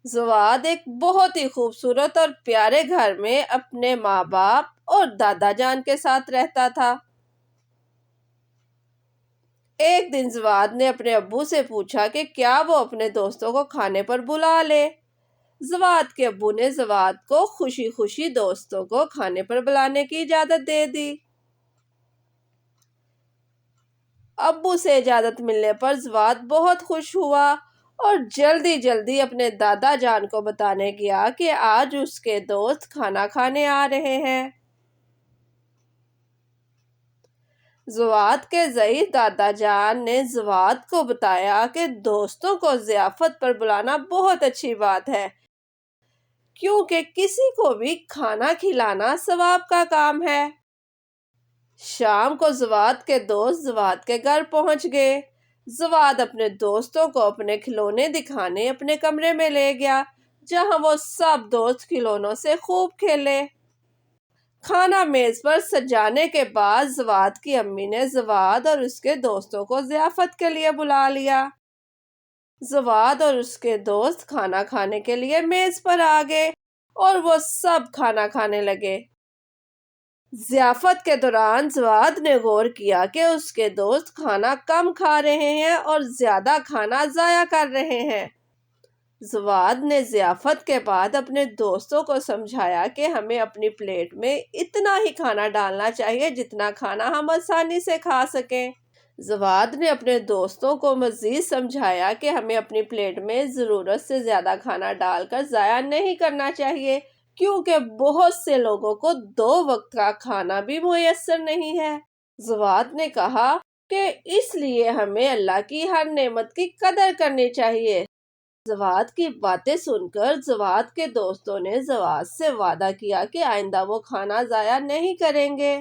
زواد ایک بہت ہی خوبصورت اور پیارے گھر میں اپنے ماں باپ اور دادا جان کے ساتھ رہتا تھا۔ ایک دن زواد نے اپنے ابو سے پوچھا کہ کیا وہ اپنے دوستوں کو کھانے پر بلا لے۔ زواد کے ابو نے زواد کو خوشی خوشی دوستوں کو کھانے پر بلانے کی اجازت دے دی۔ ابو سے اجازت ملنے پر زواد بہت خوش ہوا اور جلدی جلدی اپنے دادا جان کو بتانے گیا کہ آج اس کے دوست کھانا کھانے آ رہے ہیں۔ زواد کے ضعیف دادا جان نے زواد کو بتایا کہ دوستوں کو ضیافت پر بلانا بہت اچھی بات ہے، کیونکہ کسی کو بھی کھانا کھلانا ثواب کا کام ہے۔ شام کو زواد کے دوست زواد کے گھر پہنچ گئے۔ زواد اپنے دوستوں کو اپنے کھلونے دکھانے اپنے کمرے میں لے گیا، جہاں وہ سب دوست کھلونوں سے خوب کھیلے۔ کھانا میز پر سجانے کے بعد زواد کی امی نے زواد اور اس کے دوستوں کو ضیافت کے لیے بلا لیا۔ زواد اور اس کے دوست کھانا کھانے کے لیے میز پر آ گئے اور وہ سب کھانا کھانے لگے۔ ضیافت کے دوران زواد نے غور کیا کہ اس کے دوست کھانا کم کھا رہے ہیں اور زیادہ کھانا ضائع کر رہے ہیں۔ زواد نے ضیافت کے بعد اپنے دوستوں کو سمجھایا کہ ہمیں اپنی پلیٹ میں اتنا ہی کھانا ڈالنا چاہیے جتنا کھانا ہم آسانی سے کھا سکیں۔ زواد نے اپنے دوستوں کو مزید سمجھایا کہ ہمیں اپنی پلیٹ میں ضرورت سے زیادہ کھانا ڈال کر ضائع نہیں کرنا چاہیے، کیونکہ بہت سے لوگوں کو 2 وقت کا کھانا بھی میسر نہیں ہے۔ زواد نے کہا کہ اس لیے ہمیں اللہ کی ہر نعمت کی قدر کرنی چاہیے۔ زواد کی باتیں سن کر زواد کے دوستوں نے زواد سے وعدہ کیا کہ آئندہ وہ کھانا ضائع نہیں کریں گے۔